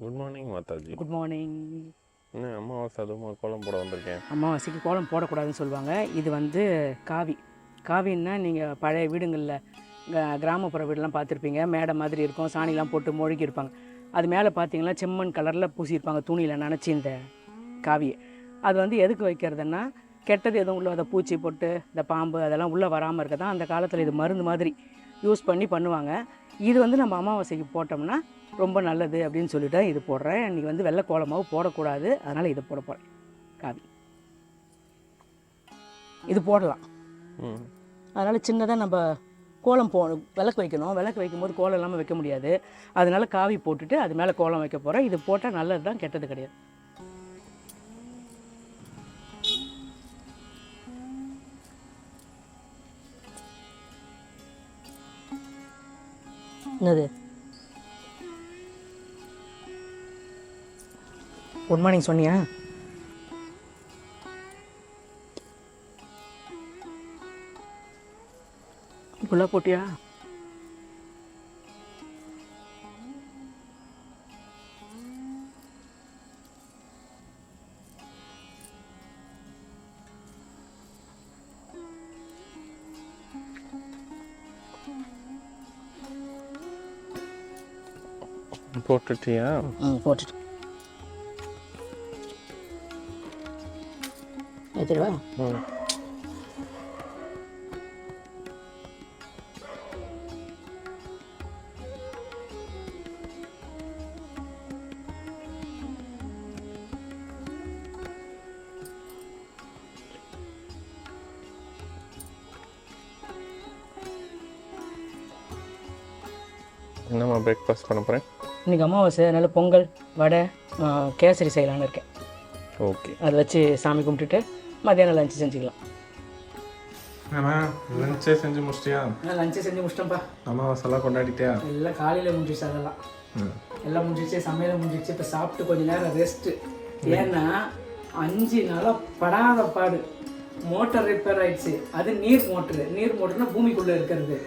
Good morning Mataji. Good morning. அமாவாசை அதுவும் கோலம் போட வந்திருக்கேன். அமாவாசைக்கு கோலம் போடக்கூடாதுன்னு சொல்லுவாங்க. இது வந்து காவின்னா நீங்கள் பழைய வீடுங்களில் கிராமப்புற வீடெல்லாம் பார்த்துருப்பீங்க. மேடை மாதிரி இருக்கும், சாணிலாம் போட்டு மொழுகி இருப்பாங்க. அது மேலே பார்த்தீங்கன்னா செம்மண் கலரில் பூசியிருப்பாங்க துணியில் நினச்சி இந்த காவியை. அது வந்து எதுக்கு வைக்கிறதுன்னா கெட்டது எதுவும் உள்ள அதை பூச்சி போட்டு இந்த பாம்பு அதெல்லாம் உள்ளே வராமல் இருக்க தான் அந்த காலத்தில் இது மருந்து மாதிரி யூஸ் பண்ணுவாங்க. இது வந்து நம்ம அமாவாசைக்கு போட்டோம்னா ரொம்ப நல்லது அப்படின்னு சொல்லிட்டு இது போடுறேன். இன்றைக்கி வந்து வெள்ளை கோலமாவும் போடக்கூடாது, அதனால் இதை போட போகிறேன். காவி இது போடலாம். அதனால் சின்னதாக நம்ம கோலம் விளக்கு வைக்கணும். விளக்கு வைக்கும்போது கோலம் இல்லாமல் வைக்க முடியாது. அதனால் காவி போட்டுட்டு அது மேலே கோலம் வைக்க போகிறேன். இது போட்டால் நல்லது தான், கெட்டது கிடையாது. என்னது குட் மார்னிங் சொன்னியா? ஃபுல்லாக போட்டியா? போட்டுட்டியா? போட்டுட்டு எடுத்துடுவா. என்னம்மா பிரேக்ஃபாஸ்ட் பண்ண போகிறேன்? இன்றைக்கி அமாவாசை, அதனால் பொங்கல், வடை, கேசரி செய்யலான்னு இருக்கேன். ஓகே, அதை வச்சு சாமி கும்பிட்டுட்டு மத்தியானம் லஞ்சு செஞ்சுக்கலாம். லஞ்சே செஞ்சு முடிச்சிட்டியா? லஞ்சு செஞ்சு முடிச்சிட்டேன்ப்பா. அமாவாசைலாம் கொண்டாடிட்டியா? எல்லாம் காலையில் முடிஞ்சிச்சு, அதெல்லாம் எல்லாம் முடிஞ்சிச்சு. சமையலை முடிஞ்சிச்சு. இப்போ சாப்பிட்டு கொஞ்சம் நேரம் ரெஸ்ட்டு. ஏன்னா 5 நாளாக படாத பாடு. மோட்டர் ரிப்பேர் ஆயிடுச்சு. அது நீர் மோட்டர்னா பூமிக்குள்ளே இருக்கிறது.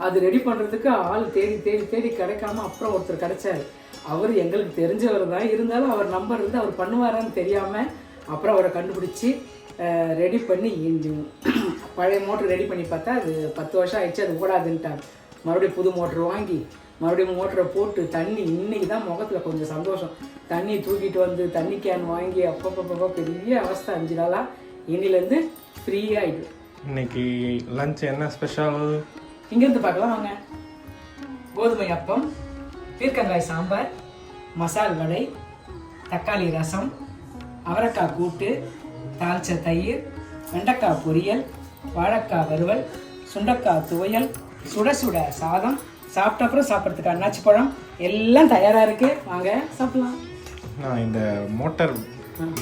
அது ரெடி பண்ணுறதுக்கு ஆள் தேடி தேடி தேடி கிடைக்காம அப்புறம் ஒருத்தர் கிடைச்சாரு. அவர் எங்களுக்கு தெரிஞ்சவர் தான், இருந்தாலும் அவர் நம்பர் இருந்து அவர் பண்ணுவாரான்னு தெரியாமல் அப்புறம் அவரை கண்டுபிடிச்சி ரெடி பண்ணி பழைய மோட்ரு ரெடி பண்ணி பார்த்தா அது 10 வருஷம் ஆயிடுச்சு, அது ஓடாதுன்ட்டாங்க. மறுபடியும் புது மோட்ரு வாங்கி மறுபடியும் மோட்டரை போட்டு தண்ணி, இன்றைக்கி தான் முகத்தில் கொஞ்சம் சந்தோஷம். தண்ணி தூக்கிட்டு வந்து தண்ணி கேன் வாங்கி அப்பப்போ பெரிய அவஸ்தை. 5 நாளாக. இன்னிலேருந்து ஃப்ரீயாகிடு. இன்னைக்கு லஞ்ச் என்ன ஸ்பெஷல்? இங்கேருந்து பார்க்கலாம் வாங்க. கோதுமை அப்பம், பீர்க்கங்காய் சாம்பார், மசால் வடை, தக்காளி ரசம், அவரைக்காய் கூட்டு, தாளிச்ச தயிர், வெண்டைக்காய் பொரியல், வாழைக்காய் வறுவல், சுண்டைக்காய் துவையல், சுட சுட சாதம், சாப்பிட்ட அப்புறம் சாப்பிட்றதுக்கு அன்னாச்சி பழம், எல்லாம் தயாராக இருக்குது. வாங்க சாப்பிடலாம். நான் இந்த மோட்டார்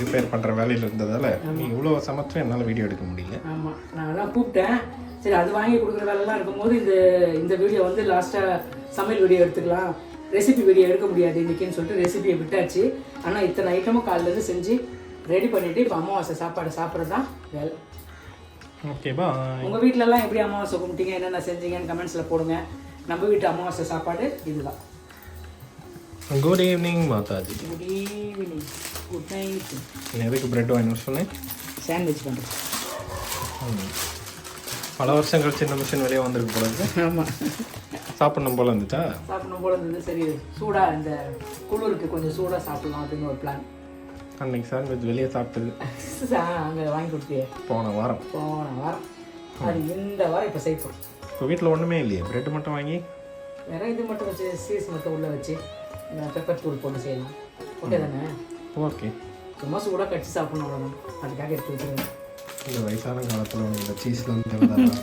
ரிப்பேர் பண்ணுற வேலையில் இருந்ததால் நீ இவ்வளோ சமைச்சும் என்னால் வீடியோ எடுக்க முடியல. ஆமாம், நான் எல்லாம் கூப்பிட்டேன். சரி, அது வாங்கி கொடுக்குற வேலைலாம் இருக்கும்போது இந்த வீடியோ வந்து லாஸ்ட்டாக சமையல் வீடியோ எடுத்துக்கலாம், ரெசிபி வீடியோ எடுக்க முடியாது இன்றைக்கின்னு சொல்லிட்டு ரெசிபியை விட்டாச்சு. ஆனால் இத்தனை ஐட்டமும் காலையிலேருந்து செஞ்சு ரெடி பண்ணிவிட்டு இப்போ அமாவாசை சாப்பாடு சாப்பிட்றது தான் வேலை. ஓகேவா? உங்கள் வீட்டிலலாம் எப்படி அமாவாசை கும்பிட்டீங்க, என்னென்ன செஞ்சீங்கன்னு கமெண்ட்ஸில் போடுங்க. நம்ம வீட்டு அமாவாசை சாப்பாடு இதுதான். Good evening Mataji. Good evening, good night. எதுக்கு பிரெட் வாங்கி சொன்னேன்? சாண்ட்விச் பண்ணுறேன். பல வருஷம் கழிச்சு இந்த மிஷின் வெளியே வந்திருக்கு போல இருக்கு. ஆமாம், சாப்பிடணும் போல இருந்துச்சா? சாப்பிடணும் போல இருந்தது. சரி, சூடாக இந்த குளிருக்கு கொஞ்சம் சூடாக சாப்பிடலாம் அப்படின்னு ஒரு பிளான். அன்னைக்கு சாண்ட்விச் வெளியே சாப்பிட்டது அங்கே வாங்கி கொடுத்தியே போன வாரம். அது இந்த வாரம் இப்போ செய்யணும். இப்போ வீட்டில் ஒன்றுமே இல்லையே, பிரெட் மட்டும் வாங்கி வேற இது மட்டும் வச்சு சீஸ் மட்டும் உள்ளே வச்சு பெப்பர் தூள் போட்டு செய்யலாம். ஓகே தானே? ஓகே. சும்மா சூடாக கடிச்சு சாப்பிடணும், அவ்வளோதான். அதுக்காக எடுத்து வச்சுருவேன். இந்த வயசான காலத்தில் இந்த சீஸ்லாம் தேவைதான்.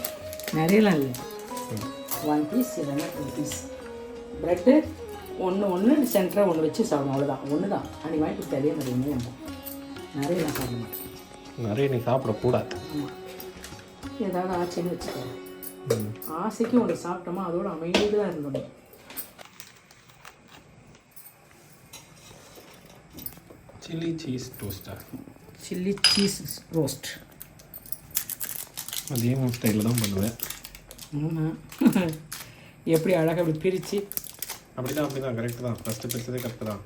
நிறையலாம் இல்லை, 1 பீஸ் இல்லைன்னா 2 பீஸ் ப்ரெட்டு ஒன்று சென்டராக ஒன்று வச்சு சாப்பிடணும், அவ்வளோதான். ஒன்று தான் அன்றைக்கி வாங்கி கொடுத்து அதே மாதிரி ஒன்றே நம்ம நிறைய நான் சாப்பிட மாட்டேன். நிறைய நீ சாப்பிடக்கூடாது. ஆமாம், ஏதாவது ஆச்சுன்னு வச்சுக்கோ. ஆசைக்கு ஒன்று சாப்பிட்டோமா அதோட அமைதியாக இருந்தோம். சில்லி சீஸ் டோஸ்டா? சில்லி சீஸ் ரோஸ்ட் அதே ஸ்டைலில் தான் பண்ணுவேன். ஆமாம், எப்படி அழகாக அப்படி பிரித்து அப்படி தான் கரெக்டு தான். ஃபஸ்ட்டு பிரித்ததே கரெக்டு தான்.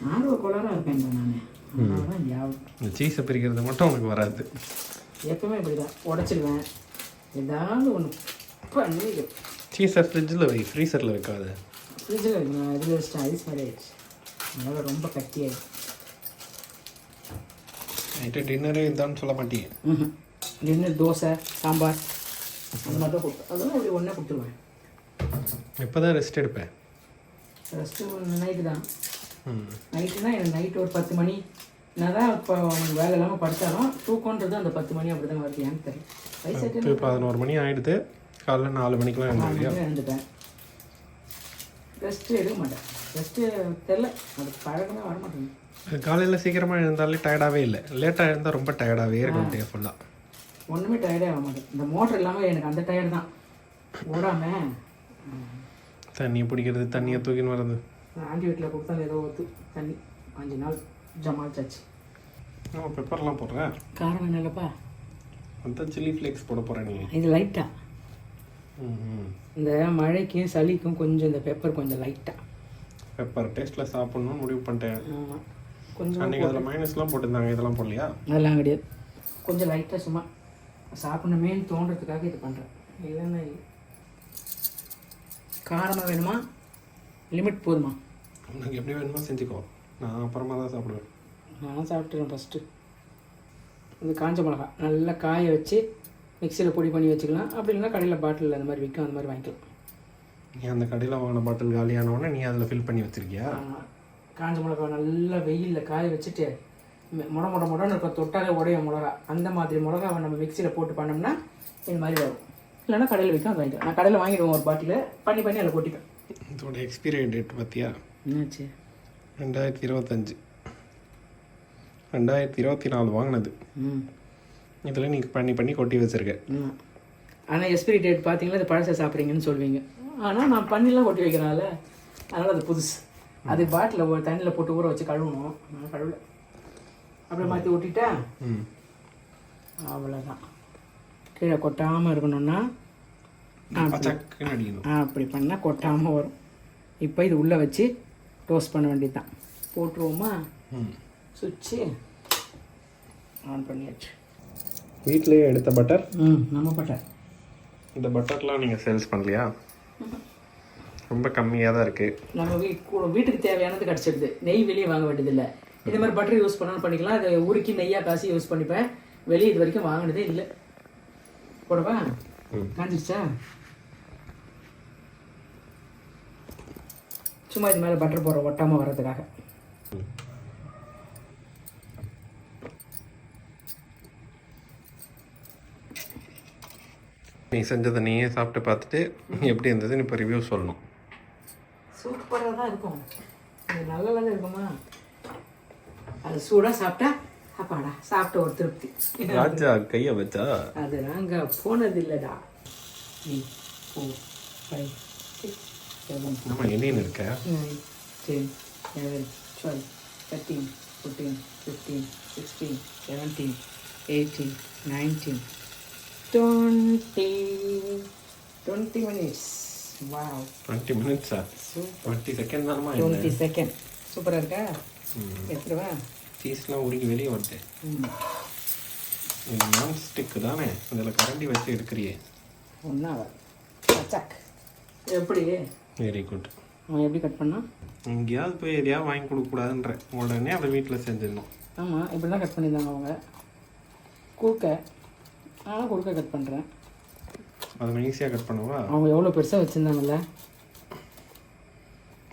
ஆர்வ கோளாறாக இருப்பேன் நான். அதனால ஞாபகம் இந்த சீஸை பிரிக்கிறது மட்டும் உனக்கு வராது. எப்பவுமே இப்படி தான் உடச்சிடுவேன். ஏதாவது ஒன்று பண்ணி சீஸை ஃப்ரிட்ஜில் வை, ஃப்ரீசரில் வைக்காத. ஃப்ரிட்ஜில் வைக்கணும். இதில் வச்சுட்டு ஐஸ் மாதிரி ஆயிடுச்சு. அதனால் ரொம்ப கட்டியாயிடுச்சு. நைட்டு டின்னரே இதுதான் சொல்ல மாட்டீங்க. டின்னர் தோசை சாம்பார் அந்த மாதிரி தான் கொடுப்பேன். அதெல்லாம் இப்படி ஒன்றே கொடுத்துருவேன். எப்போ தான் ரெஸ்ட் எடுப்பேன்? ஃபஸ்ட்டு நைட்டு தான். நைட்டுனா எனக்கு நைட்டு ஒரு 10 மணி. நான் தான் இப்போ வேலை இல்லாமல் படுத்தாலும் தூக்கன்றது அந்த 10 மணி அப்படி தான் வருது. எனக்கு தெரியும். வயசு 11 மணி ஆகிடுது. காலைல 4 மணிக்கெலாம் எழுந்துருவியா? எழுந்துப்பேன். ரெஸ்ட்டு எடுக்க மாட்டேன். ரெஸ்ட்டு தெரில, அது பழக்கமே வர மாட்டேங்குது. காலையில் சீக்கிரமாக எழுந்தாலே டயர்டாகவே இல்லை. லேட்டாக எழுந்தால் ரொம்ப டயர்டாகவே இருக்கும் டே ஃபுல்லாக. ஒன்றுமே டயர்டே ஆக மாட்டேன். இந்த மோட்டர் இல்லாமல் எனக்கு அந்த டயர்டு தான் ஓடாமல். தண்ணி பிடிக்கிறது, தண்ணியை தூக்கின்னு வர்றது. ஆண்டி வீட்டில் கொடுத்தாங்க ஏதோ ஒத்து தண்ணி 5 நாள் ஜமாச்சாச்சு. நம்ம பெப்பர்லாம் போடுறேன். காரம் என்ன இல்லைப்பா? அந்த சில்லி ஃப்ளேக்ஸ் போட போகிறேன். நீ இது லைட்டாக இந்த மழைக்கும் சளிக்கும் கொஞ்சம் இந்த பெப்பர் கொஞ்சம் லைட்டாக பெப்பர் டேஸ்ட்டில் சாப்பிட்ணுன்னு முடிவு பண்ணிட்டேன். ஆமாம், கொஞ்சம் அன்றைக்கி அதில் மைனஸ்லாம் போட்டிருந்தாங்க. இதெல்லாம் போடலையா? அதெல்லாம் கிடையாது. கொஞ்சம் லைட்டாக சும்மா சாப்பிடணுமேன்னு தோன்றதுக்காக இது பண்ணுறேன். இல்லைன்னா காரமாக வேணுமா? லிமிட் போதுமா? உனக்கு எப்படி வேணுமோ செஞ்சுக்கோ. நான் அப்புறமா தான் சாப்பிடுவேன். நான் சாப்பிட்டுறேன். ஃபஸ்ட்டு இந்த காஞ்ச மிளகா நல்லா காய வச்சு மிக்சியில் பொடி பண்ணி வச்சுக்கலாம். அப்படி இல்லைன்னா கடையில் பாட்டில் அந்த மாதிரி விற்கும், அந்த மாதிரி வாங்கிக்கலாம். நீ அந்த கடையில் வாங்கின பாட்டில் காலியானோடனே நீ அதில் ஃபில் பண்ணி வச்சுருக்கியா? காஞ்ச மிளகா நல்லா வெயிலில் காய வச்சுட்டு முடன்னு இருக்க தொட்டாலே உடைய மிளகா, அந்த மாதிரி மிளகாவை நம்ம மிக்சியில் போட்டு பண்ணோம்னா இந்த மாதிரி வரும். இல்லைன்னா கடையில் விற்கும், அது வாங்கிக்கலாம். நான் கடையில் வாங்கிடுவேன் ஒரு பாட்டில் பண்ணி அதில் கொட்டிப்பேன். இதோட எக்ஸ்பீரி டேட் பார்த்தியா? என்னாச்சு? 2025 2024 வாங்கினது. இதில் நீங்கள் பண்ணி கொட்டி வச்சுருக்க. ஆனால் எக்ஸ்பிரி டேட் பார்த்தீங்களா இது பழசை சாப்பிட்றீங்கன்னு சொல்லுவீங்க. ஆனால் நான் பண்ணிலாம் கொட்டி வைக்கிறனால அதனால் அது புதுசு. அது பாட்டில் ஒரு தண்ணியில் போட்டு ஊற வச்சு கழுவணும். நான் கழுவல, அப்படியே மாற்றி ஊட்டிட்டேன். அவ்வளோதான். கீழே கொட்டாமல் இருக்கணும்னா அப்படி பண்ணால் கொட்டாமல் வரும். இப்போ இது உள்ளே வச்சு டோஸ்ட் பண்ண வேண்டியது தான். போட்டுருவோமா? சுவிட்சு ஆன் பண்ணியாச்சு. வீட்டிலேயே எடுத்த பட்டர். நம்ம பட்டர். இந்த பட்டர்லாம் நீங்கள் சேல்ஸ் பண்ணலையா? ரொம்ப கம்மியாக தான் இருக்குது. நம்ம வீட்டுக்கு தேவையானது கிடச்சிடுது. நெய் வெளியே வாங்க வேண்டியதில்லை. இந்த மாதிரி பட்டர் யூஸ் பண்ணாலும் பண்ணிக்கலாம். அதை உருக்கி நெய்யாக காசி யூஸ் பண்ணிப்பேன். வெளியே இது வரைக்கும் வாங்கினதே இல்லை. போடவா? காஞ்சிடுச்சா? சும்மா இது மேலே பட்டர் போடுற ஒட்டாமல் வர்றதுக்காக. நீ செஞ்சதை நீயே சாப்பிட்டு பார்த்துட்டு எப்படி இருந்ததுன்னு இப்போ ரிவ்யூ சொல்லணும். சூப்பராக தான் இருக்கும். அது நல்லா இருக்குமா? அது சூடாக சாப்பிட்டா அப்பாடா சாப்பிட்ட ஒரு திருப்தி. ராஜா கையை வச்சா அது நாங்கள் போனது இல்லைடா. 3 4 5 6 7 நம்ம என்னன்னு இருக்க 9 10 11 12 13 14 15 16 17 18 19 20 minutes. Wow. 20 minutes. 20 seconds தானமா? 20 seconds. சூப்பராக இருக்கா? எடுத்துருவா? சீஸ்லாம் உருக்கி வெளியே வந்துட்டேன். இது நான் ஸ்டிக்கு தானே, இதில் கரண்டி வச்சு எடுக்கிறியே. ஒன்றா சக் எப்படி? Very good. அவன் எப்படி கட் பண்ணா? எங்கேயாவது போய் எதையாவது வாங்கி கொடுக்கக்கூடாதுன்ற உடனே அதை வீட்டில் செஞ்சிடணும். ஆமாம், இப்படி தான் கட் பண்ணியிருந்தாங்க அவங்க. குறுக்க நானும் குறுக்க கட் பண்ணுறேன். அதை நான் ஈஸியாக கட் பண்ணவா? அவங்க எவ்வளோ பெருசாக வச்சுருந்தாங்கல்ல.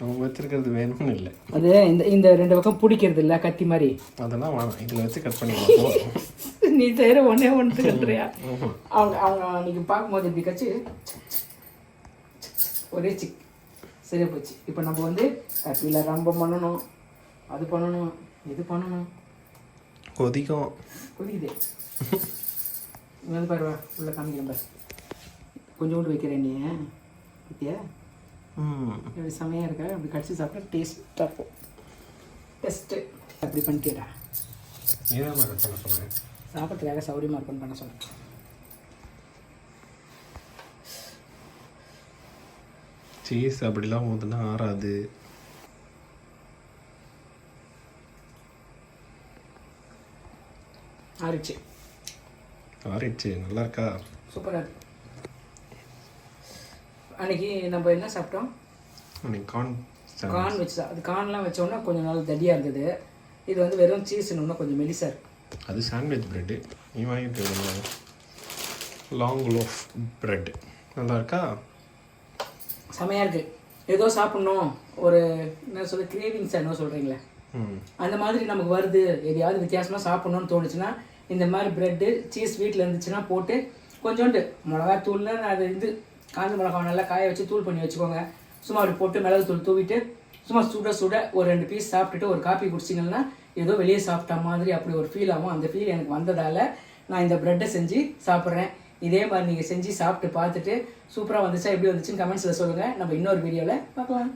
அவங்க வச்சிருக்கிறது வேணும்னு இல்லை. அது இந்த 2 பக்கம் பிடிக்கிறது இல்லை கத்தி மாதிரி. அதெல்லாம் வேணாம், இதில் வச்சு கட் பண்ணிக்கலாம். நீ செய்கிற ஒன்றே ஒன்று கட்டுறியா? அவங்க அன்றைக்கி பார்க்கும்போது இப்படி கட்சி ஒரே சிக் சரியா போச்சு. இப்போ நம்ம வந்து கத்தியில் ரம்பம் பண்ணணும், அது பண்ணணும், இது பண்ணணும். கொதிக்குது. வந்து பாருவா உள்ள காமிக்கிறேன் பாரு. கொஞ்சோண்டு வைக்கிறேன். நீ பத்தியா எப்படி செமையாக இருக்கா? அப்படி கடிச்சு சாப்பிட்டா டேஸ்ட்டாக இருக்கும். டெஸ்ட்டு அப்படி பண்ணிட்டேடா. சாப்பிட்றதுக்காக சௌரியமாக இருக்குன்னு பண்ண சொன்னேன். சீஸ் அப்படிலாம் ஊற்றுனா ஆறாது. ஆறிச்சு. ஆறிடுச்சு. நல்லா இருக்கா? சூப்பராக இருக்கு. அன்றைக்கி நம்ம என்ன சாப்பிட்டோம்? அன்றைக்கி கார்ன் வச்சு அது கார்ன்லாம் வச்சோன்னா கொஞ்சம் நாள் தடியாக இருந்தது. இது வந்து வெறும் சீஸ் இன்னும் கொஞ்சம் மெலிசாக இருக்குது. அது சாண்ட்விச் ப்ரெட்டு. நீ வாங்கிட்டு லாங் லோஃப் ப்ரெட். நல்லா இருக்கா? செமையாக இருக்குது. ஏதோ சாப்பிட்ணும் ஒரு என்ன சொல்ல கிரேவிங்ஸ் என்ன சொல்கிறீங்களே அந்த மாதிரி நமக்கு வருது. எதையாவது வித்தியாசமாக சாப்பிட்ணுன்னு தோணுச்சுன்னா இந்த மாதிரி ப்ரெட்டு சீஸ் வீட்டில் இருந்துச்சுன்னா போட்டு கொஞ்சோண்டு மிளகாத்தூள்னு அது இது காஞ்ச மிளகாய் நல்லா காய வச்சு தூள் பண்ணி வச்சுக்கோங்க. சும்மா அப்படி போட்டு மிளகுத்தூள் தூவிட்டு சும்மா சுட ஒரு 2 பீஸ் சாப்பிட்டுட்டு ஒரு காப்பி குடிச்சிங்கன்னா ஏதோ வெளியே சாப்பிட்ட மாதிரி அப்படி ஒரு ஃபீல் ஆகும். அந்த ஃபீல் எனக்கு வந்ததால் நான் இந்த ப்ரெட்டை செஞ்சு சாப்பிட்றேன். இதே மாதிரி நீங்கள் செஞ்சு சாப்பிட்டு பார்த்துட்டு சூப்பராக வந்துச்சா எப்படி வந்துச்சுன்னு கமெண்ட்ஸில் சொல்லுங்கள். நம்ம இன்னொரு வீடியோவில் பார்க்கலாம்.